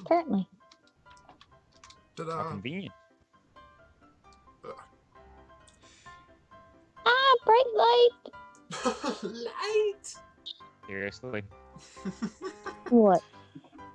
Certainly. Ta-da! How convenient. Ah, bright light! Light! Seriously. What?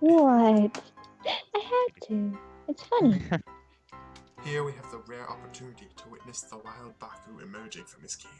What? I had to. It's funny. Here we have the rare opportunity to witness the wild Baku emerging from his cave.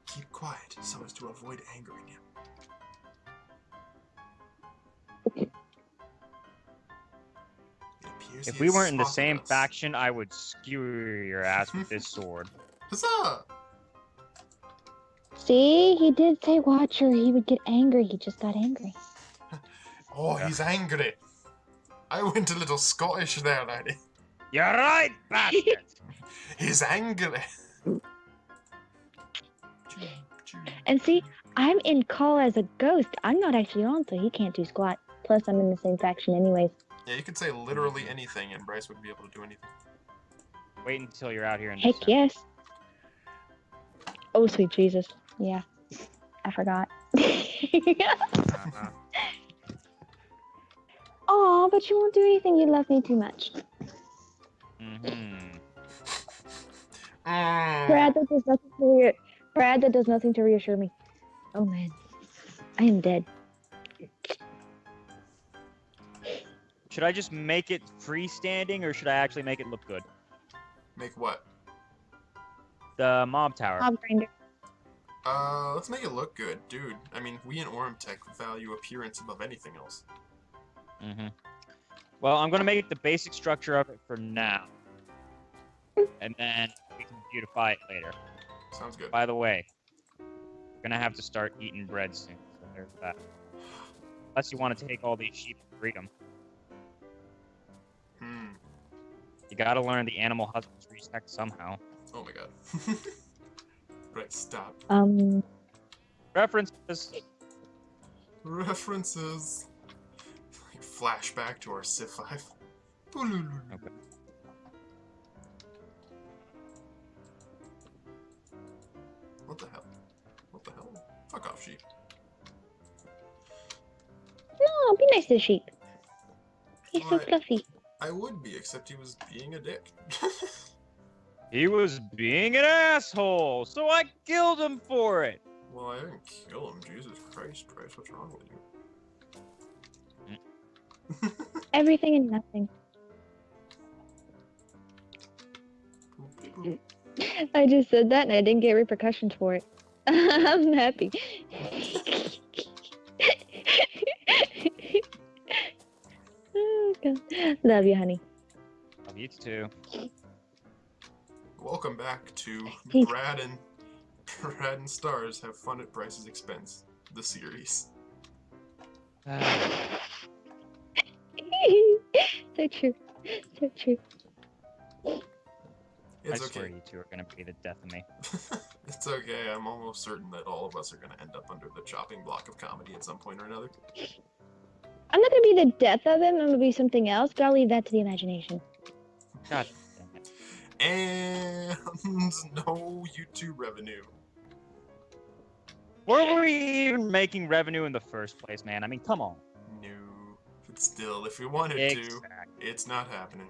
Keep quiet so as to avoid angering him. It appears If he we has weren't in the spotted same us. faction, I would skewer your ass with this sword. Huzzah! See? He did say watch or he would get angry. He just got angry. Oh, Yeah. he's angry. I went a little Scottish there, laddie. You're right, bastard! He's angry. And see, I'm in call as a ghost. I'm not actually on, so he can't do squat. Plus, I'm in the same faction anyways. Yeah, you could say literally anything and Bryce would be able to do anything. Wait until you're out here in Heck December. yes. Oh, sweet Jesus. Yeah. I forgot. Uh-huh. Aw, but you won't do anything. You love me too much. Mm-hmm. Brad, that does nothing to Brad, that does nothing to reassure me. Oh man, I am dead. Should I just make it freestanding, or should I actually make it look good? Make what? The mob tower. Mob grinder. Let's make it look good, dude. I mean, we in Ormtech value appearance above anything else. Mm-hmm. Well, I'm gonna make the basic structure of it for now, and then we can beautify it later. Sounds good. By the way, we're gonna have to start eating bread soon. So there's that. Unless you want to take all these sheep and breed them, you gotta learn the animal husbandry tech somehow. Oh my god. Right, stop. References. References. Like flashback to our Civ 5. Okay. What the hell? What the hell? Fuck off, sheep. No, be nice to the sheep. He's so Right. fluffy. I would be, except he was being a dick. He was being an asshole, so I killed him for it. Well, I didn't kill him. Jesus Christ, Bryce, what's wrong with you? Everything and nothing. Poop, poop. I just said that and I didn't get repercussions for it. I'm happy. Oh, God. Love you, honey. Love you too. Welcome back to Hey. Brad and Stars Have Fun at Bryce's Expense, the series. So true. So true. I It's swear okay. you two are gonna be the death of me. It's okay. I'm almost certain that all of us are going to end up under the chopping block of comedy at some point or another. I'm not gonna be the death of him. I'm gonna be something else, but I'll leave that to the imagination. God damn it. And no YouTube revenue. Were we even making revenue in the first place, man? I mean, come on. No. But still, if we wanted to, Exactly. it's not happening.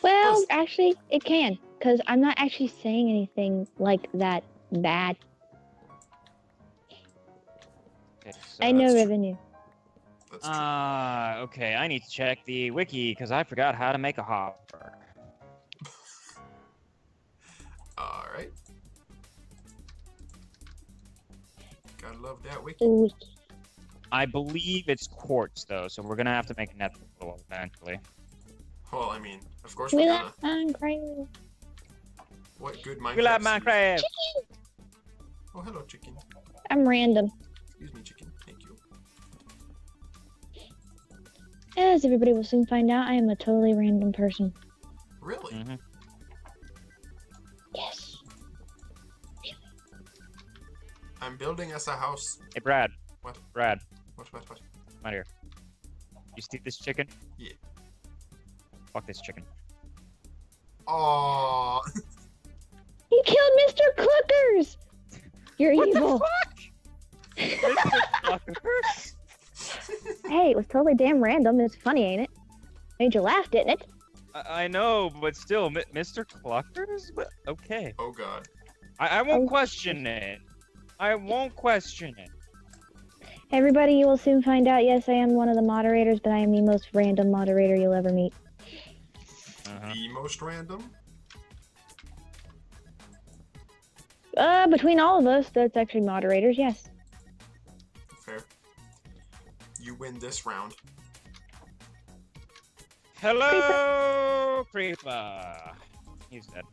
Well, Plus- actually, it can, because I'm not actually saying anything like that bad. Okay, so I know that's true. revenue. That's true. Okay, I need to check the wiki because I forgot how to make a hopper. Alright. Gotta love that wiki. Ooh. I believe it's quartz though, so we're gonna have to make a net eventually. Well, I mean, of course We we're love gonna. Minecraft. What good Minecraft We love series- Minecraft. Oh, hello, chicken. I'm random. Excuse me, chicken. Thank you. As everybody will soon find out, I am a totally random person. Really? Mm-hmm. Yes. I'm building us a house. Hey, Brad. What? Brad, What? come out here. You see this chicken? Yeah. Fuck this chicken. Aww. You killed Mr. Clickers! You're What evil. the fuck? Mr. Cluckers? Hey, it was totally damn random. It's funny, ain't it? Made you laugh, didn't it? I know, but still, Mr. Cluckers? But, okay. Oh god. I won't question it. I won't question it. Everybody, you will soon find out. Yes, I am one of the moderators, but I am the most random moderator you'll ever meet. The most random? Between all of us, that's actually moderators, yes. Fair. You win this round. Hello, Creeper. He's dead.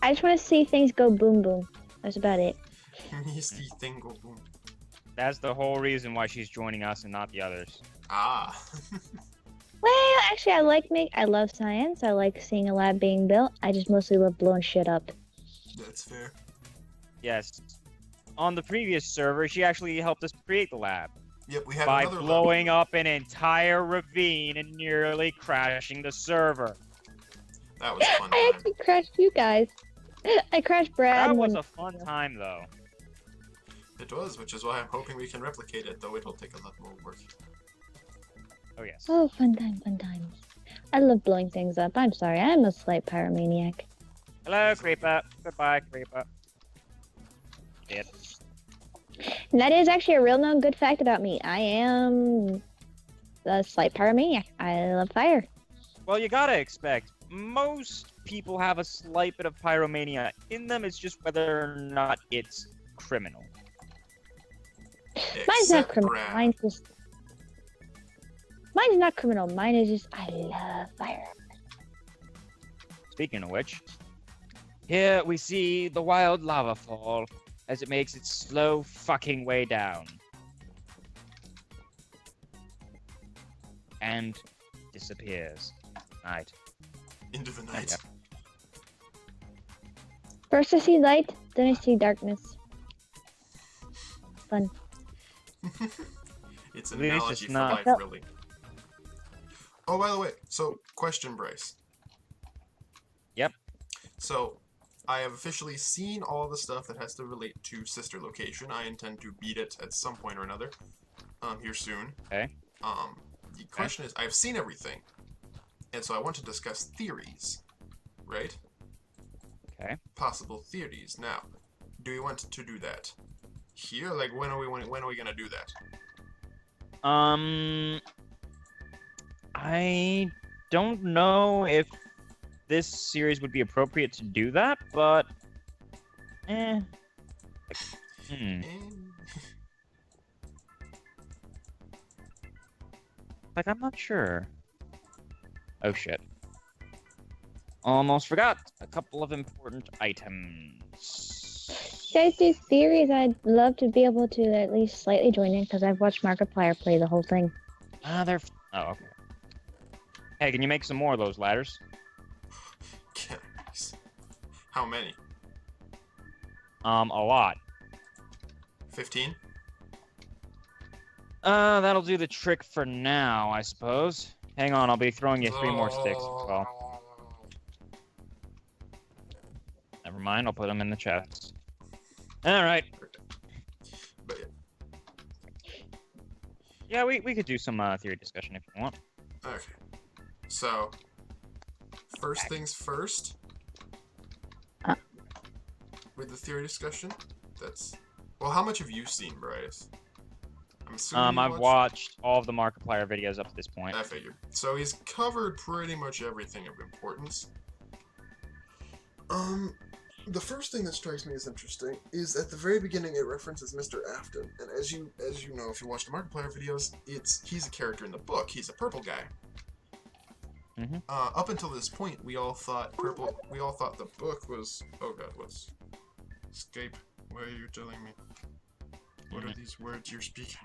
I just want to see things go boom boom. That's about it. Misty Thingle Boom. That's the whole reason why she's joining us and not the others. Ah. Well, actually, I love science. I like seeing a lab being built. I just mostly love blowing shit up. That's fair. Yes. On the previous server, she actually helped us create the lab. Yep, we had by another blowing level. up an entire ravine and nearly crashing the server. That was a fun I time. actually crashed you guys. I crashed Brad. That was a fun time, though. It was, which is why I'm hoping we can replicate it, though it'll take a lot more work. Oh, yes. Oh, fun time, fun times. I love blowing things up. I'm sorry, I'm a slight pyromaniac. Hello, Creeper. Goodbye, Creeper. Dead. And that is actually a real known good fact about me. I am a slight pyromaniac. I love fire. Well, you gotta expect. Most people have a slight bit of pyromania in them. It's just whether or not it's criminal. Mine's not Except criminal. Brad. Mine's not criminal. Mine is just I love fire. Speaking of which, here we see the wild lava fall as it makes its slow fucking way down. And disappears. Right. Into the night. Okay. First I see light, then I see darkness. Fun. It's an At least analogy it's for not- life, really. Oh, by the way, so, question, Bryce. Yep. So, I have officially seen all the stuff that has to relate to Sister Location. I intend to beat it at some point or another, here soon. Okay. The question is, I've seen everything, and so I want to discuss theories, right? Okay. Possible theories. Now, do we want to do that here? Like, when are we gonna do that? I don't know if this series would be appropriate to do that, but And... Like, I'm not sure. Oh shit. Almost forgot a couple of important items. You guys do theories, I'd love to be able to at least slightly join in because I've watched Markiplier play the whole thing. They're... Oh, okay. Hey, can you make some more of those ladders? How many? A lot. 15? That'll do the trick for now, I suppose. Hang on, I'll be throwing you 3 more sticks as well. Never mind, I'll put them in the chest. Alright. But Yeah, we could do some theory discussion if you want. okay. So, first things first. With the theory discussion, that's... Well, how much have you seen, Bryce? I'm assuming I've watched all of the Markiplier videos up to this point. I figured. So he's covered pretty much everything of importance. The first thing that strikes me as interesting is at the very beginning it references Mr. Afton, and as you know, if you watch the Markiplier videos, he's a character in the book. He's a purple guy. Mm-hmm. Up until this point, we all thought the book was... Oh god, what's... Escape. Why are you telling me? What are these words you're speaking?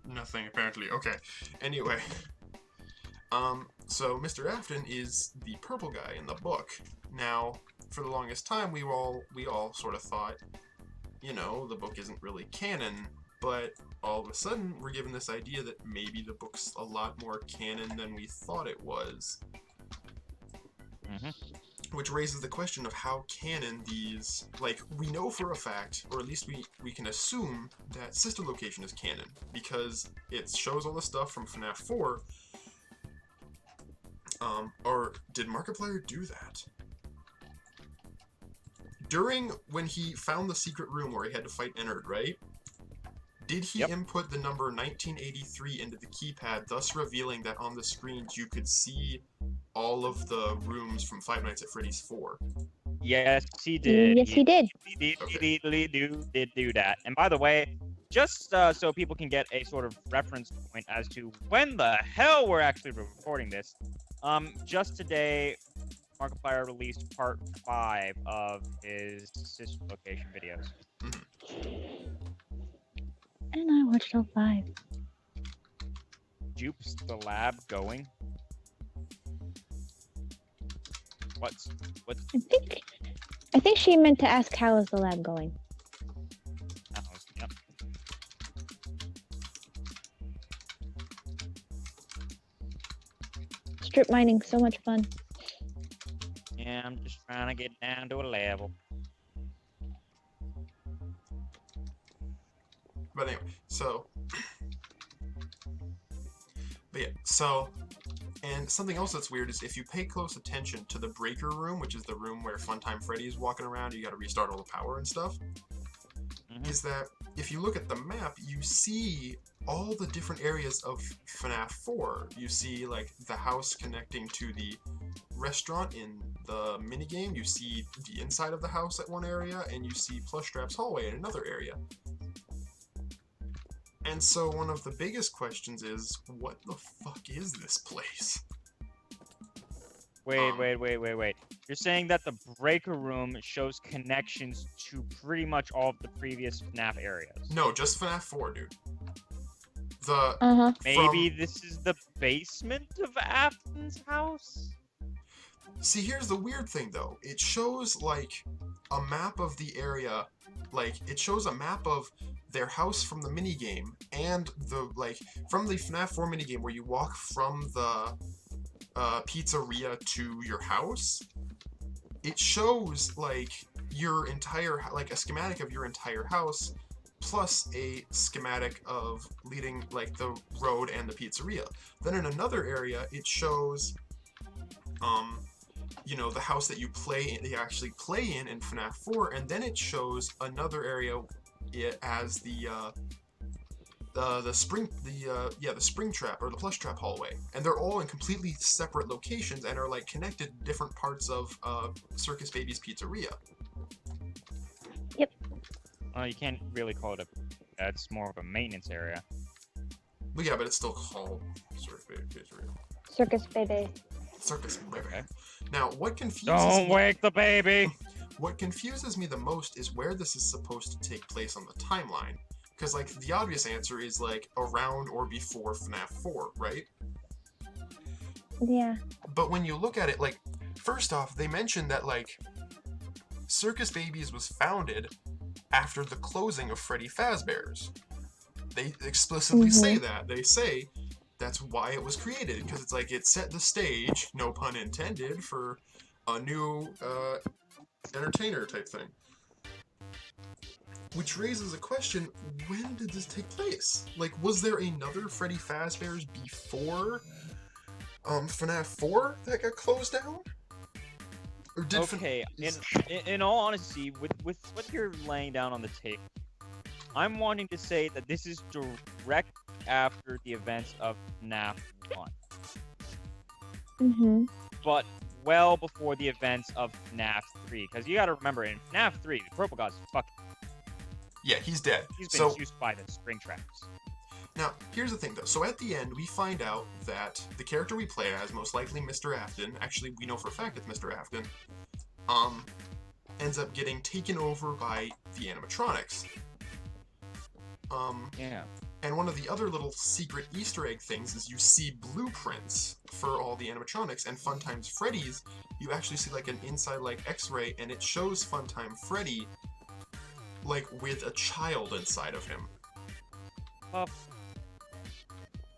Nothing, apparently. Okay. Anyway. So Mr. Afton is the purple guy in the book. Now, for the longest time, we all sort of thought, you know, the book isn't really canon, but all of a sudden, we're given this idea that maybe the book's a lot more canon than we thought it was. Mm-hmm. Which raises the question of how canon these, like, we know for a fact, or at least we can assume that Sister Location is canon, because it shows all the stuff from FNAF 4, or did Markiplier do that? When he found the secret room where he had to fight Ennard, right? Did he Yep. input the number 1983 into the keypad, thus revealing that on the screens you could see all of the rooms from Five Nights at Freddy's 4? Yes, he did. Yes, he did. He did do that. And by the way, just so people can get a sort of reference point as to when the hell we're actually recording this, just today, Markiplier released part 5 of his Sister Location videos. And I watched all 5. Jupe's the lab going? What's I think she meant to ask how is the lab going. oh, yep. Strip mining, so much fun. Yeah, I'm just trying to get down to a level. But anyway, and something else that's weird is if you pay close attention to the breaker room, which is the room where Funtime Freddy's walking around, you gotta restart all the power and stuff, is that if you look at the map, you see all the different areas of FNAF 4. You see, like, the house connecting to the restaurant in the minigame, you see the inside of the house at one area, and you see Plushtrap's hallway in another area. And so one of the biggest questions is, what the fuck is this place? Wait. You're saying that the breaker room shows connections to pretty much all of the previous FNAF areas? No, just FNAF 4, dude. Maybe this is the basement of Afton's house? See, here's the weird thing, though. It shows, like, a map of the area, like, it shows a map of their house from the minigame, and from the FNAF 4 minigame where you walk from the pizzeria to your house. It shows, like, your entire, like, a schematic of your entire house, plus a schematic of leading, like, the road and the pizzeria. Then in another area, it shows, you know, the house that you actually play in FNAF 4, and then it shows another area as the spring trap or the plush trap hallway, and they're all in completely separate locations and are like connected to different parts of Circus Baby's pizzeria. Yep. Well, you can't really call it that's more of a maintenance area. But yeah, but it's still called Circus Baby Pizzeria. Circus Baby. Circus Baby. Okay. Now, what confuses Don't wake the baby! What confuses me the most is where this is supposed to take place on the timeline. Because, like, the obvious answer is, like, around or before FNAF 4, right? Yeah. But when you look at it, like, first off, they mentioned that, like, Circus Babies was founded after the closing of Freddy Fazbear's. They explicitly say that. They say that's why it was created, because it's like it set the stage, no pun intended, for a new entertainer type thing. Which raises a question, when did this take place? Like, was there another Freddy Fazbear's before FNAF 4 that got closed down? Or did in all honesty, with what you're laying down on the tape, I'm wanting to say that this is direct after the events of FNAF 1. But well before the events of FNAF 3. Because you gotta remember, in FNAF 3, the Purple God's fucking... Yeah, he's dead. He's been used by the spring traps. Now, here's the thing, though. So at the end, we find out that the character we play as, most likely Mr. Afton, actually, we know for a fact it's Mr. Afton, ends up getting taken over by the animatronics. Yeah. And one of the other little secret Easter egg things is you see blueprints for all the animatronics, and Funtime's Freddy's, you actually see, like, an inside, like, X-ray, and it shows Funtime Freddy, like, with a child inside of him.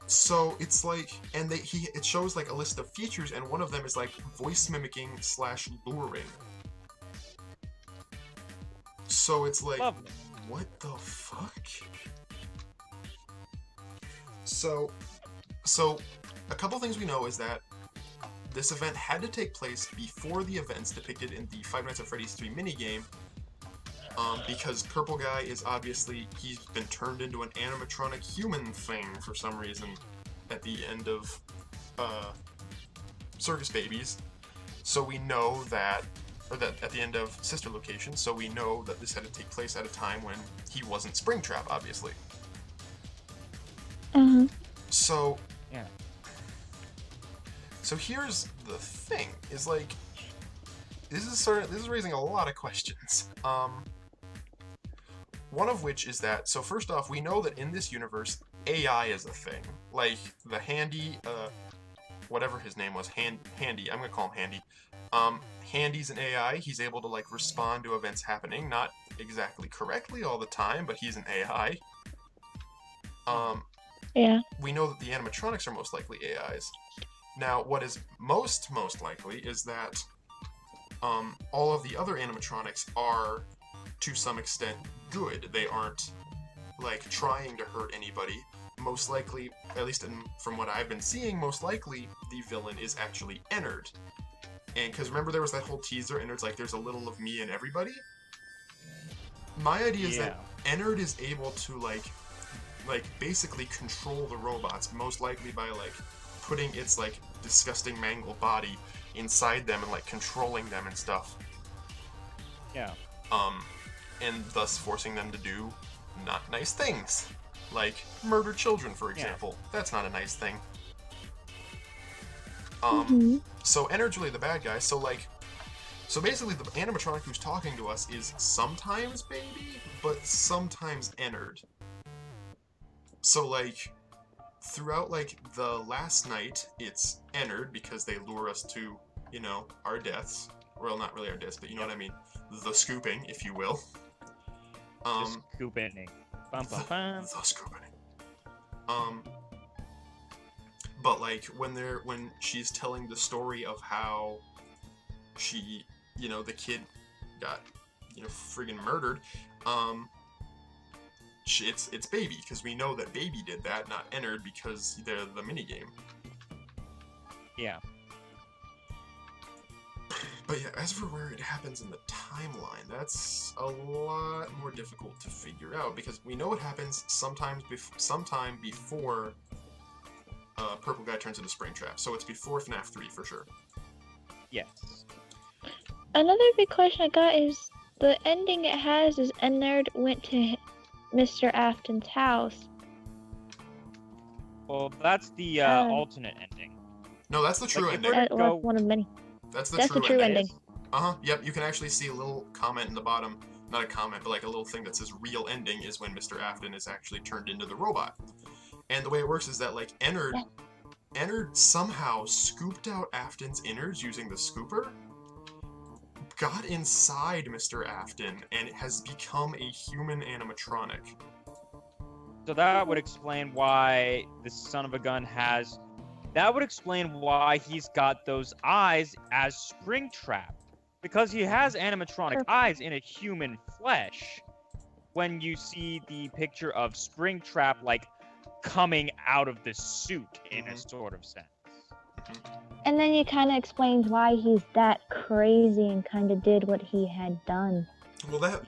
So it's like, and it shows like a list of features, and one of them is like voice mimicking / luring. So it's like, Lovely. what the fuck? So a couple things we know is that this event had to take place before the events depicted in the Five Nights at Freddy's 3 minigame, because Purple Guy is obviously, he's been turned into an animatronic human thing for some reason at the end of Circus Babies. So we know that, or that at the end of Sister Location, so we know that this had to take place at a time when he wasn't Springtrap, obviously. So, Yeah. So here's the thing: is like, this is raising a lot of questions. One of which is that, so first off, we know that in this universe, AI is a thing. Like the Handy, whatever his name was, Handy. I'm gonna call him Handy. Handy's an AI. He's able to like respond to events happening, not exactly correctly all the time, but he's an AI. Yeah. We know that the animatronics are most likely AIs. Now, what is most likely is that all of the other animatronics are, to some extent, good. They aren't, like, trying to hurt anybody. Most likely, at least from what I've been seeing, most likely the villain is actually Ennard. And because remember there was that whole teaser, Ennard's like, there's a little of me in everybody? My idea is that Ennard is able to, like basically control the robots, most likely by, like, putting its, like, disgusting mangled body inside them and, like, controlling them and stuff. Yeah. And thus forcing them to do not nice things. Like, murder children, for example. Yeah. That's not a nice thing. So Ennard's really the bad guy, so basically the animatronic who's talking to us is sometimes Baby, but sometimes Ennard. So, like, throughout, like, the last night, it's Ennard, because they lure us to, you know, our deaths. Well, not really our deaths, but you know what I mean. The scooping, if you will. The scooping. Bum, bum, bum. The scooping. But, like, when she's telling the story of how she, you know, the kid got, you know, friggin' murdered, it's Baby, because we know that Baby did that, not Ennard, because they're the minigame. Yeah. But yeah, as for where it happens in the timeline, that's a lot more difficult to figure out, because we know it happens sometime before Purple Guy turns into Springtrap, so it's before FNAF 3 for sure. Yes. Another big question I got is, the ending it has is Ennard went to Mr. Afton's house. Well, that's the alternate ending. No, that's the true ending. Well, one of many. That's the true ending. Yep, you can actually see a little comment in the bottom. Not a comment, but like a little thing that says real ending is when Mr. Afton is actually turned into the robot. And the way it works is that, like, Ennard somehow scooped out Afton's innards using the scooper, got inside Mr. Afton, and has become a human animatronic. So that would explain why this son of a gun has... That would explain why he's got those eyes as Springtrap. Because he has animatronic eyes in a human flesh. When you see the picture of Springtrap, like, coming out of the suit in a sort of sense. And then it kind of explains why he's that crazy and kind of did what he had done. Well,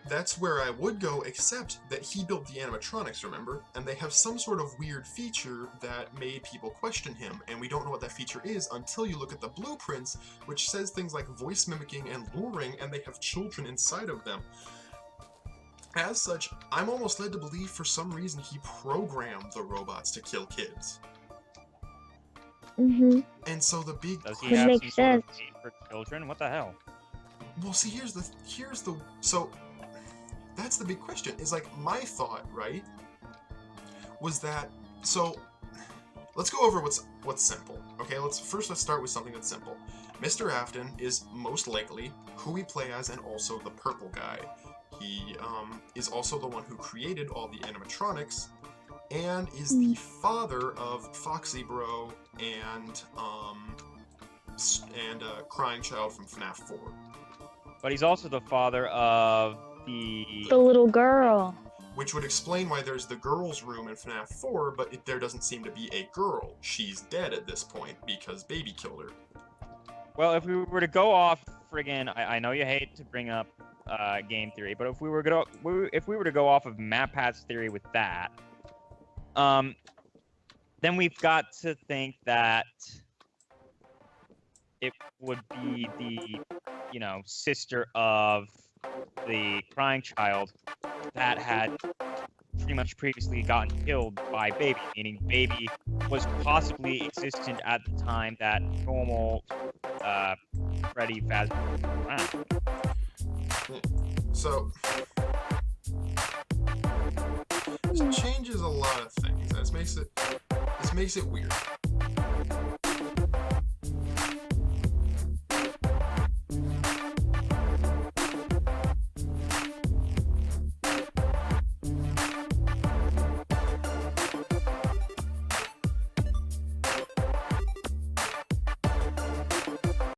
that's where I would go, except that he built the animatronics, remember? And they have some sort of weird feature that made people question him, and we don't know what that feature is until you look at the blueprints, which says things like voice mimicking and luring, and they have children inside of them. As such, I'm almost led to believe for some reason he programmed the robots to kill kids. And so the big... Does he have some sort of need for children? What the hell? Well, see, so that's the big question. Is like my thought, right? Was that so? Let's go over what's simple. Okay, let's start with something that's simple. Mr. Afton is most likely who we play as, and also the Purple Guy. He is also the one who created all the animatronics, and is the father of Foxy Bro and Crying Child from FNAF 4. But he's also the father of the little girl. Which would explain why there's the girls' room in FNAF 4, but there doesn't seem to be a girl. She's dead at this point because Baby killed her. Well, if we were to go off friggin', I know you hate to bring up game theory, but if we were to go off of MatPat's theory with that, then we've got to think that it would be the, sister of the crying child that had pretty much previously gotten killed by Baby, meaning Baby was possibly existent at the time that normal Freddy Fazbear was around. So, this changes a lot of things. This makes it weird.